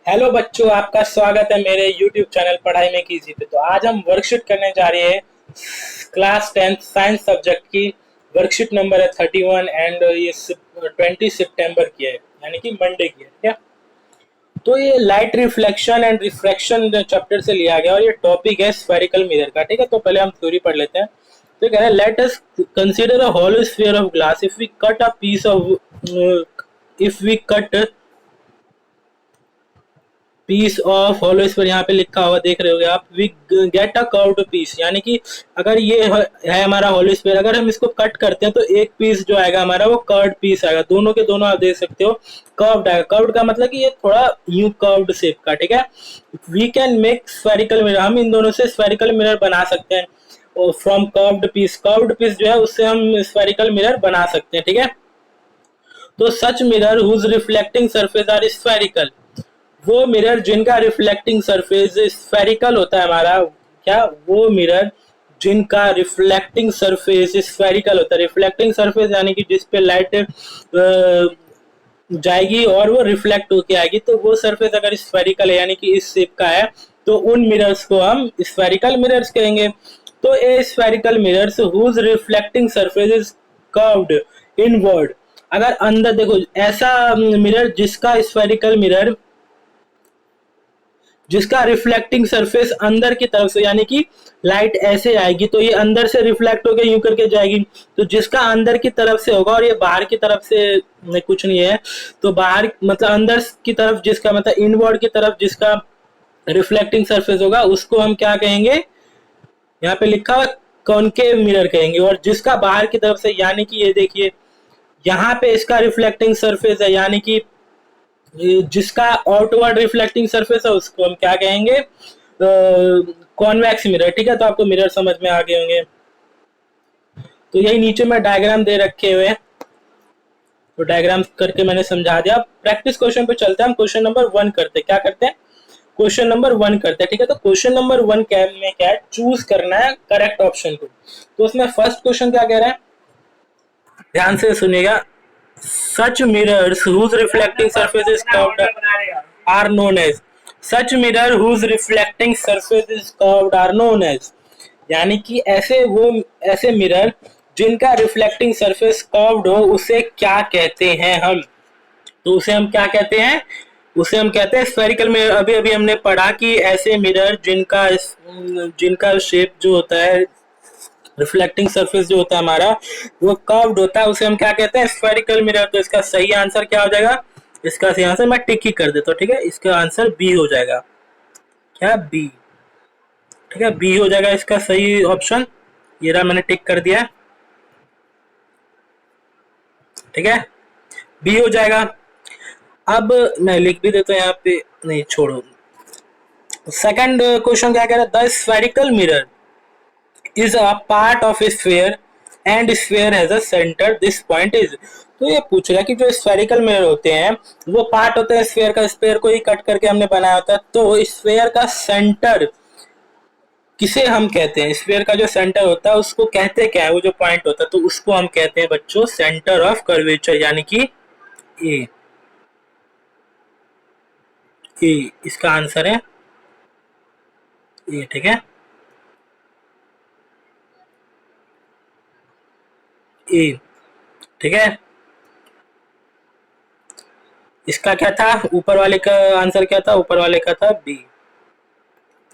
Hello बच्चों, आपका स्वागत है मेरे YouTube चैनल पढ़ाई में कीजी पे। तो आज हम वर्कशीट करने जा रहे हैं क्लास 10 साइंस सब्जेक्ट की। वर्कशीट नंबर है 31 एंड ये 20 सितंबर की है, यानी कि मंडे की है। क्या तो ये light reflection and refraction chapter से लिया गया और ये टॉपिक है स्फेरिकल मिरर का। ठीक है, तो पहले हम थ्योरी पढ़ लेते हैं। तो कह रहे हैं let us consider a hollow sphere of glass if we cut a piece of if we cut piece of hollow sphere, यहाँ पे लिखा हुआ देख रहे होगे आप, we get a curved piece, यानी कि अगर ये है हमारा होलो स्फीयर, अगर हम इसको कट करते हैं तो एक पीस जो आएगा हमारा वो कर्व्ड पीस आएगा। दोनों के दोनों आप देख सकते हो कर्व्ड आएगा। कर्व्ड का मतलब कि ये थोड़ा यू कर्व्ड शेप का। ठीक है, we can make spherical mirror, हम इन दोनों से स्फेरिकल मिरर बना सकते हैं। फ्रॉम कर्व्ड पीस जो है उससे हम स्फेरिकल मिरर बना सकते हैं। ठीक है, तो such mirror whose reflecting surface are spherical, वो मिरर जिनका रिफ्लेक्टिंग सरफेस स्फेरिकल होता है हमारा, क्या वो मिरर जिनका रिफ्लेक्टिंग सरफेस स्फेरिकल होता है। रिफ्लेक्टिंग सरफेस यानी कि जिस पे लाइट जाएगी और वो रिफ्लेक्ट होके आएगी, तो वो सरफेस अगर स्फेरिकल है यानी कि इस शेप का है, तो उन मिरर्स को हम स्फेरिकल मिरर्स कहेंगे। तो a spherical mirrors whose reflecting surface is curved inward, अगर अंदर देखो ऐसा मिरर जिसका रिफ्लेक्टिंग सरफेस अंदर की तरफ से, यानी कि लाइट ऐसे आएगी तो ये अंदर से रिफ्लेक्ट होकर यूं करके जाएगी। तो जिसका अंदर की तरफ से होगा और ये बाहर की तरफ से नहीं, कुछ नहीं है, तो बाहर मतलब अंदर की तरफ जिसका मतलब इनवर्ड की तरफ जिसका रिफ्लेक्टिंग सरफेस होगा उसको हम क्या कहेंगे, यहाँ पे लिखा हुआ कॉनकेव मिरर कहेंगे। और जिसका बाहर की तरफ से, यानी कि ये देखिए यहाँ पे इसका रिफ्लेक्टिंग सरफेस है, यानी कि जिसका आउटवर्ड रिफ्लेक्टिंग सरफेस है उसको हम क्या कहेंगे, कॉन्वेक्स मिरर। ठीक है, तो आपको मिरर समझ में आ गए होंगे। तो यही नीचे में डायग्राम दे रखे हुए हैं, तो डायग्राम करके मैंने समझा दिया। प्रैक्टिस क्वेश्चन पे चलते हैं। हम क्वेश्चन नंबर 1 करते हैं। क्या करते हैं, क्वेश्चन नंबर 1 करते हैं। ठीक है, तो क्वेश्चन नंबर 1 में क्या है, चूज करना है करेक्ट ऑप्शन को। तो उसमें फर्स्ट क्वेश्चन क्या कह रहा है, ध्यान से सुनिएगा। Such mirrors whose reflecting surface is curved are known as, such mirror whose reflecting surface is curved are known as, यानी कि ऐसे मिरर जिनका रिफ्लेक्टिंग सरफेस कर्व्ड हो उसे क्या कहते हैं हम, तो उसे हम क्या कहते हैं, उसे हम कहते हैं स्फेरिकल मिरर। अभी अभी हमने पढ़ा कि ऐसे मिरर जिनका शेप जो होता है, रिफ्लेक्टिंग सरफेस जो होता है हमारा वो कर्व्ड होता है, उसे हम क्या कहते हैं, स्फेरिकल मिरर। तो इसका सही आंसर क्या हो जाएगा, इसका सही आंसर मैं टिक ही कर देता हूँ। ठीक है, इसका आंसर बी हो जाएगा। क्या बी, ठीक है, बी हो जाएगा इसका सही ऑप्शन। ये रहा, मैंने टिक कर दिया। ठीक है, बी हो जाएगा। अब मैं लिख भी देता हूँ यहाँ पे, नहीं छोड़ो। सेकंड क्वेश्चन क्या कह रहा है, the spherical mirror is a part of A sphere and sphere has a centre, this point is. तो ये पूछ रहा है कि जो स्फेरिकल मिरर होते हैं वो पार्ट होते हैं स्फीयर का, स्फीयर को ही कट करके हमने बनाया होता है। तो स्फीयर का सेंटर किसे हम कहते हैं, स्फीयर का जो सेंटर होता है उसको कहते क्या है, वो जो पॉइंट होता है तो उसको हम कहते हैं बच्चों सेंटर ऑफ कर्वेचर, यानी कि ए। ए इसका आंसर है ए। ठीक है, ए। ठीक है, इसका क्या था, ऊपर वाले का आंसर क्या था, ऊपर वाले का था बी।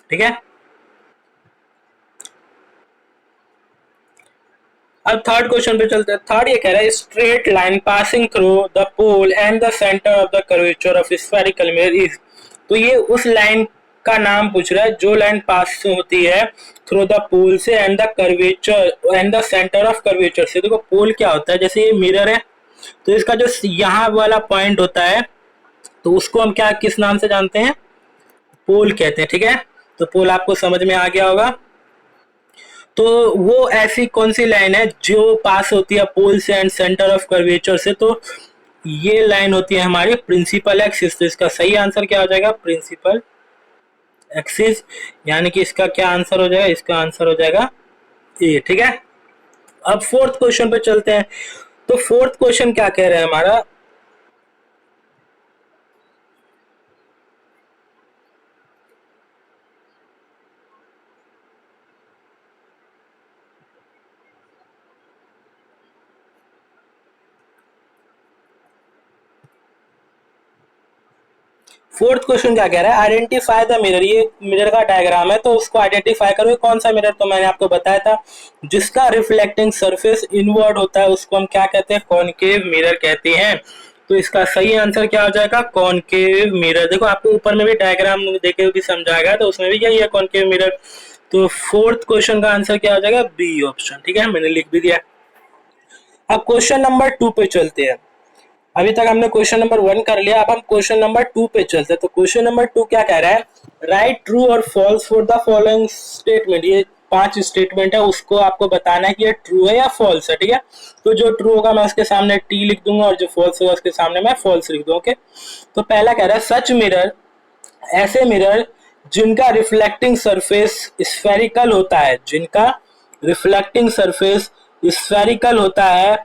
ठीक है, अब थर्ड क्वेश्चन पे चलते हैं। थर्ड ये कह रहा है straight line passing through the pole and the centre of the curvature of spherical mirror is. तो ये उस लाइन का नाम पूछ रहा है जो लाइन पास होती है थ्रू द पोल से and the curvature and the centre of curvature से। देखो पोल क्या होता है, जैसे ये मिरर है तो इसका जो यहाँ वाला पॉइंट होता है तो उसको हम क्या किस नाम से जानते हैं, पोल कहते हैं। ठीक है, तो पोल आपको समझ में आ गया होगा। तो वो ऐसी कौन सी लाइन है जो पास होती है पोल से एंड सेंटर ऑफ कर्वेचर से, तो ये लाइन होती है हमारी प्रिंसिपल एक्सिस। तो इसका सही आंसर क्या हो जाएगा, प्रिंसिपल एक्सिस, यानी कि इसका क्या आंसर हो जाएगा, इसका आंसर हो जाएगा ए। ठीक है, अब फोर्थ क्वेश्चन पे चलते हैं। तो फोर्थ क्वेश्चन क्या कह रहा है हमारा, फोर्थ क्वेश्चन क्या कह रहा है, आइडेंटिफाई द मिरर। ये मिरर का डायग्राम है तो उसको आइडेंटिफाई करो कौन सा मिरर, तो मैंने आपको बताया था जिसका रिफ्लेक्टिंग सरफेस इनवर्ड होता है उसको हम क्या कहते हैं, कॉनकेव मिरर कहते हैं। तो इसका सही आंसर क्या हो जाएगा, कॉनकेव मिरर। देखो आपको ऊपर में भी डायग्राम देखे भी समझाएगा तो उसमें भी यही है कॉनकेव मिरर। तो फोर्थ क्वेश्चन का आंसर क्या हो जाएगा, बी ऑप्शन। ठीक है, मैंने लिख भी दिया। अब क्वेश्चन नंबर 2 पे चलते हैं। अभी तक हमने क्वेश्चन नंबर 1 कर लिया, अब हम क्वेश्चन नंबर 2 पे चलते हैं। तो क्वेश्चन नंबर 2 क्या कह रहा है, राइट ट्रू और false for the following statement. ये 5 स्टेटमेंट है, उसको आपको बताना है कि ये ट्रू है या फॉल्स है। ठीक है, तो जो ट्रू होगा मैं उसके सामने टी लिख दूंगा और जो फॉल्स होगा उसके सामने मैं फॉल्स लिख दूंगा। ओके, तो पहला कह रहा है सच मिरर, ऐसे मिरर जिनका रिफ्लेक्टिंग सरफेस स्फेरिकल होता है, जिनका रिफ्लेक्टिंग सरफेस स्फेरिकल होता है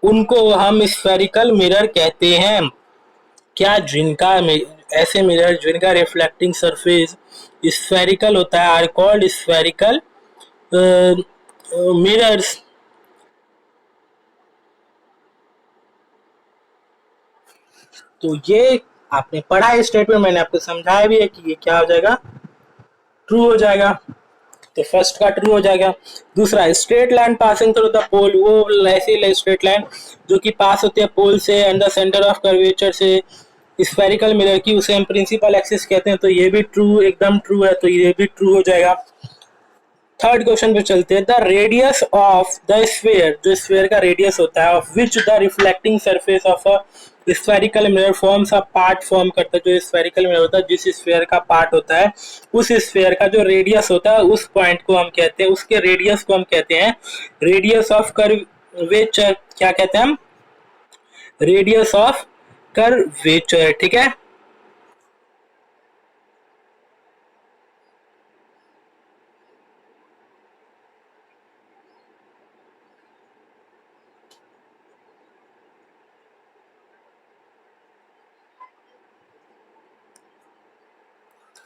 उनको हम स्फेरिकल मिरर कहते हैं। क्या, जिनका ऐसे मिरर जिनका रिफ्लेक्टिंग सरफेस स्फेरिकल होता है आर कॉल्ड स्फेरिकल मिरर्स। तो ये आपने पढ़ा है स्टेटमेंट, मैंने आपको समझाया भी है कि ये क्या हो जाएगा, ट्रू हो जाएगा। तो फर्स्ट का ट्रू हो जाएगा। दूसरा, straight line passing through the pole, वो ऐसी स्ट्रेट लाइन जो कि पास होती है पोल से and the centre of curvature से स्फेरिकल मिरर की, उसे हम प्रिंसिपल एक्सिस कहते हैं। तो ये भी ट्रू, एकदम ट्रू है, तो ये भी ट्रू हो जाएगा। थर्ड क्वेश्चन पे चलते हैं, the radius of the sphere, जो स्फीयर का रेडियस होता है, of which the reflecting surface of a spherical mirror forms a part, form करता है। जो स्फेरिकल मिरर होता है, जिस स्फीयर का पार्ट होता है, उस स्फीयर का जो रेडियस होता है उस पॉइंट को हम कहते हैं, उसके रेडियस को हम कहते हैं रेडियस ऑफ कर्वेचर। क्या कहते हैं हम, रेडियस ऑफ कर्वेचर। ठीक है,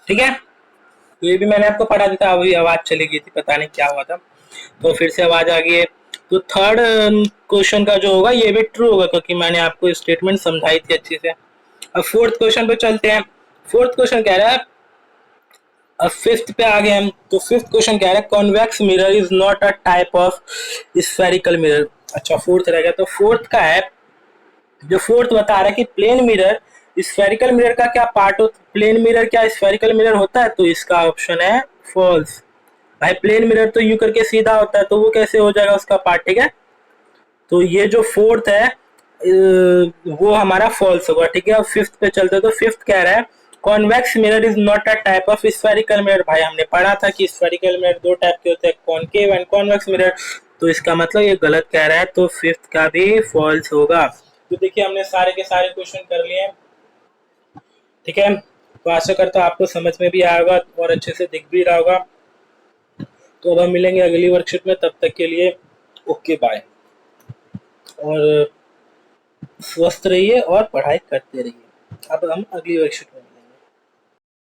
ठीक है, तो ये भी मैंने आपको पढ़ा दिया था, अभी आवाज चली गई थी, पता नहीं क्या हुआ था, तो फिर से आवाज आ गई है। तो थर्ड क्वेश्चन का जो होगा ये भी ट्रू होगा क्योंकि मैंने आपको स्टेटमेंट समझाई थी अच्छे से। अब फोर्थ क्वेश्चन पे चलते हैं। फोर्थ क्वेश्चन कह रहा है, अब फिफ्थ पे आ गए हम। तो फिफ्थ क्वेश्चन कह रहा है convex mirror is not a type of spherical mirror. अच्छा, फोर्थ रह गया, तो फोर्थ का है, जो फोर्थ बता रहा है कि प्लेन मिरर स्फेरिकल मिरर का क्या पार्ट हो, प्लेन मिरर क्या स्फेरिकल मिरर होता है, तो इसका ऑप्शन है फॉल्स। भाई प्लेन मिरर तो यूं करके सीधा होता है, तो वो कैसे हो जाएगा उसका पार्ट। ठीक है, तो ये जो फोर्थ है वो हमारा फॉल्स होगा। ठीक है, अब फिफ्थ पे चलते हैं। तो फिफ्थ कह रहा है convex mirror is not a type of spherical mirror. भाई हमने पढ़ा था कि स्फेरिकल मिरर दो टाइप के होते हैं, कॉनकेव एंड कॉन्वेक्स मिरर। तो इसका मतलब ये गलत कह रहा है, तो फिफ्थ का भी फॉल्स होगा। तो देखिए हमने सारे के सारे क्वेश्चन कर लिए हैं। ठीक है, तो आशा करता हूँ आपको समझ में भी आया होगा और अच्छे से दिख भी रहा होगा। तो अब हम मिलेंगे अगली वर्कशीट में, तब तक के लिए ओके बाय, और स्वस्थ रहिए और पढ़ाई करते रहिए। अब हम अगली वर्कशीट में